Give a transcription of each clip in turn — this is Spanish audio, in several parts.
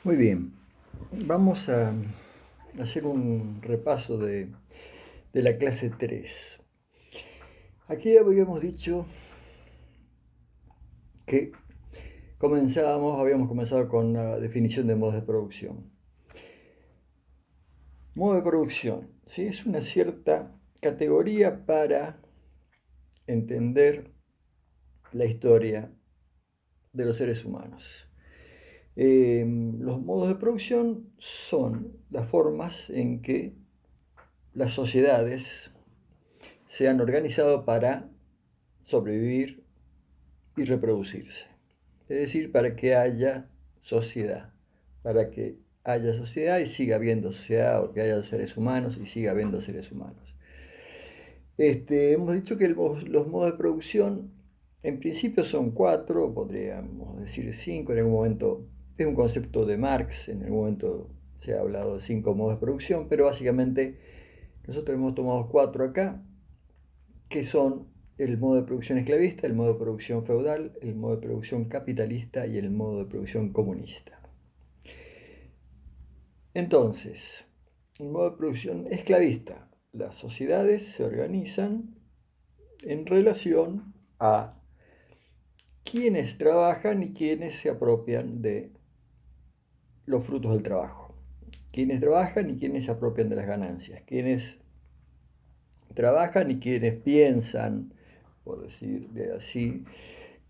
Muy bien, vamos a hacer un repaso de la clase 3. Aquí habíamos dicho que habíamos comenzado con la definición de modos de producción. Modo de producción, ¿sí? Es una cierta categoría para entender la historia de los seres humanos. Los modos de producción son las formas en que las sociedades se han organizado para sobrevivir y reproducirse. Es decir, para que haya sociedad, para que haya sociedad y siga habiendo sociedad, o que haya seres humanos y siga habiendo seres humanos. Hemos dicho que los modos de producción en principio son 4, podríamos decir 5 en algún momento. Este es un concepto de Marx, en algún momento se ha hablado de 5 modos de producción, pero básicamente nosotros hemos tomado 4 acá, que son el modo de producción esclavista, el modo de producción feudal, el modo de producción capitalista y el modo de producción comunista. Entonces, el modo de producción esclavista, las sociedades se organizan en relación a quienes trabajan y quienes se apropian de los frutos del trabajo. Quienes trabajan y quienes se apropian de las ganancias. Quienes trabajan y quienes piensan, por decir de así,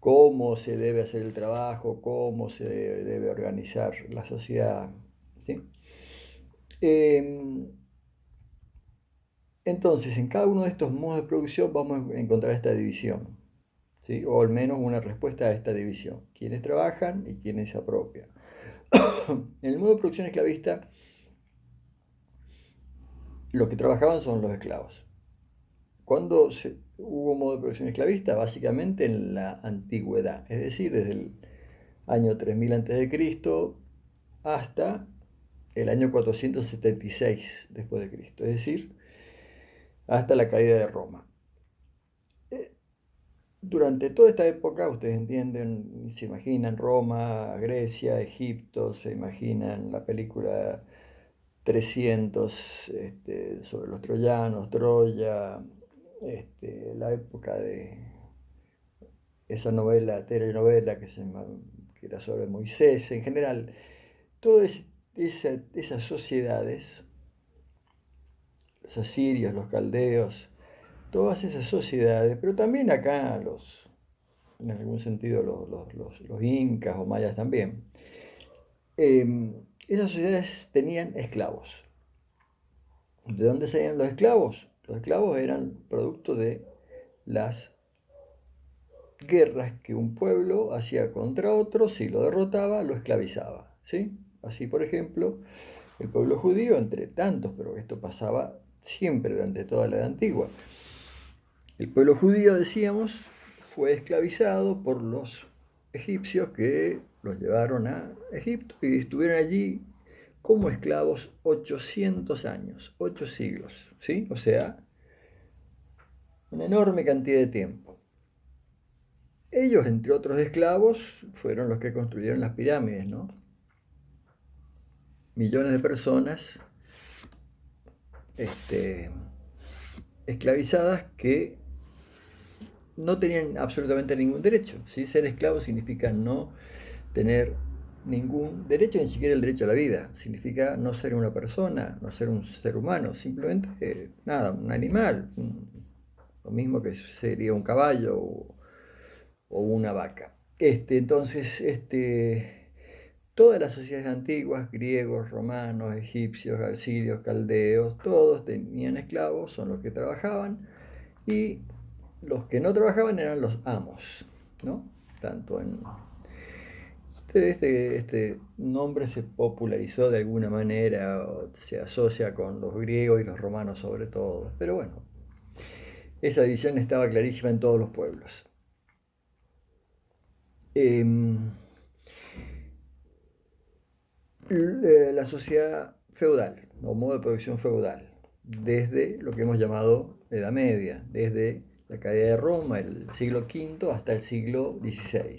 cómo se debe hacer el trabajo, cómo se debe organizar la sociedad, ¿sí? Entonces, en cada uno de estos modos de producción vamos a encontrar esta división, ¿sí? O al menos una respuesta a esta división. Quienes trabajan y quienes se apropian. En el modo de producción esclavista, los que trabajaban son los esclavos. ¿Cuándo hubo modo de producción esclavista? Básicamente en la antigüedad, es decir, desde el año 3000 a.C. hasta el año 476 después de Cristo, es decir, hasta la caída de Roma. Durante toda esta época, ustedes entienden, se imaginan Roma, Grecia, Egipto, se imaginan la película 300 sobre los troyanos, Troya, la época de esa novela, telenovela que era sobre Moisés, en general, todas esas sociedades, los asirios, los caldeos, todas esas sociedades, pero también acá en algún sentido los incas o mayas también, esas sociedades tenían esclavos. ¿De dónde salían los esclavos? Los esclavos eran producto de las guerras que un pueblo hacía contra otro. Si lo derrotaba, lo esclavizaba, ¿sí? Así, por ejemplo, el pueblo judío, entre tantos, pero esto pasaba siempre durante toda la Edad Antigua. El pueblo judío, decíamos, fue esclavizado por los egipcios que los llevaron a Egipto y estuvieron allí como esclavos 800 años, 8 siglos, ¿sí? O sea, una enorme cantidad de tiempo. Ellos, entre otros esclavos, fueron los que construyeron las pirámides, ¿no? Millones de personas esclavizadas que no tenían absolutamente ningún derecho, ¿sí? Ser esclavo significa no tener ningún derecho, ni siquiera el derecho a la vida. Significa no ser una persona, no ser un ser humano, simplemente, nada, un animal. Lo mismo que sería un caballo o una vaca. Entonces, todas las sociedades antiguas, griegos, romanos, egipcios, asirios, caldeos, todos tenían esclavos, son los que trabajaban, y los que no trabajaban eran los amos, ¿no? Tanto en este nombre se popularizó de alguna manera, o se asocia con los griegos y los romanos sobre todo, pero bueno, esa división estaba clarísima en todos los pueblos. La sociedad feudal, o modo de producción feudal, desde lo que hemos llamado Edad Media, desde la caída de Roma, el siglo V, hasta el siglo XVI.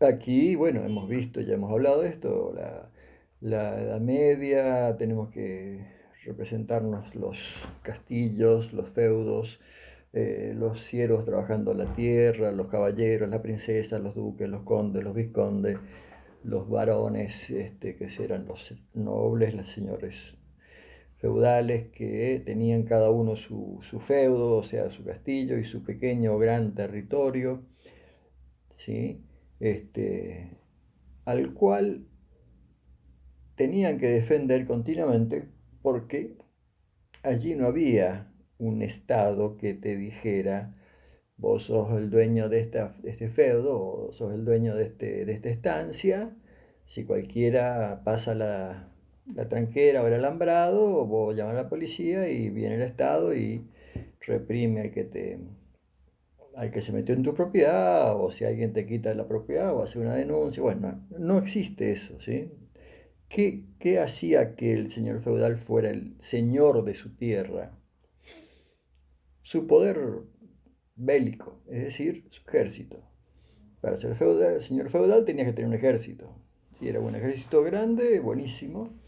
Aquí, bueno, hemos visto, ya hemos hablado de esto, la Edad Media, tenemos que representarnos los castillos, los feudos, los siervos trabajando la tierra, los caballeros, la princesa, los duques, los condes, los vizcondes, los varones, que eran los nobles, los señores feudales, que tenían cada uno su feudo, o sea, su castillo y su pequeño o gran territorio, ¿sí? Este, al cual tenían que defender continuamente porque allí no había un Estado que te dijera, vos sos el dueño de este feudo, o sos el dueño de esta estancia, si cualquiera pasa la tranquera o el alambrado, vos llamas a la policía y viene el Estado y reprime al que se metió en tu propiedad, o si alguien te quita la propiedad, o hace una denuncia. Bueno, no existe eso, ¿sí? ¿Qué hacía que el señor feudal fuera el señor de su tierra? Su poder bélico, es decir, su ejército. Para ser feudal, señor feudal tenías que tener un ejército. Si era un ejército grande, buenísimo.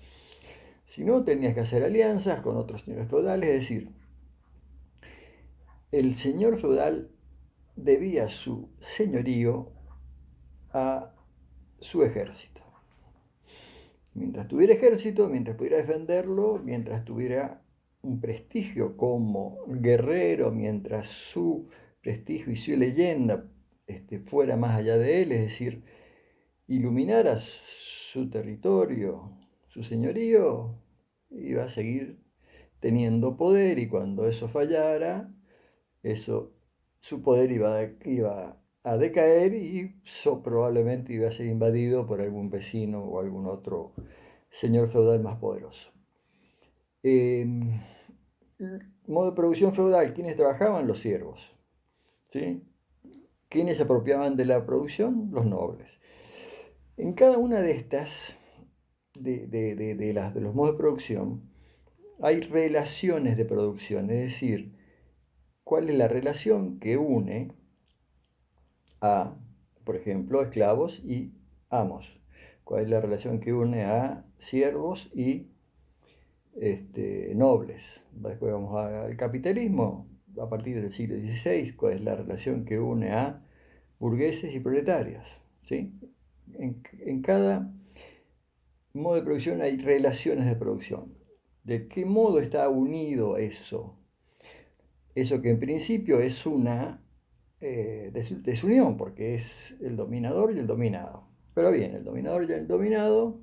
Si no, tenías que hacer alianzas con otros señores feudales, es decir, el señor feudal debía su señorío a su ejército. Mientras tuviera ejército, mientras pudiera defenderlo, mientras tuviera un prestigio como guerrero, mientras su prestigio y su leyenda fuera más allá de él, es decir, iluminara su territorio, su señorío, iba a seguir teniendo poder, y cuando eso fallara, eso, su poder iba a decaer, y probablemente iba a ser invadido por algún vecino o algún otro señor feudal más poderoso. Modo de producción feudal, ¿quiénes trabajaban? Los siervos. ¿Sí? ¿Quiénes se apropiaban de la producción? Los nobles. En cada una de estas, de los modos de producción, hay relaciones de producción, es decir, cuál es la relación que une a, por ejemplo, esclavos y amos. ¿Cuál es la relación que une a siervos y nobles? Después vamos al capitalismo, a partir del siglo XVI, cuál es la relación que une a burgueses y proletarios. ¿Sí? En cada modo de producción hay relaciones de producción. ¿De qué modo está unido eso? Eso que en principio es una desunión, porque es el dominador y el dominado. Pero bien, el dominador y el dominado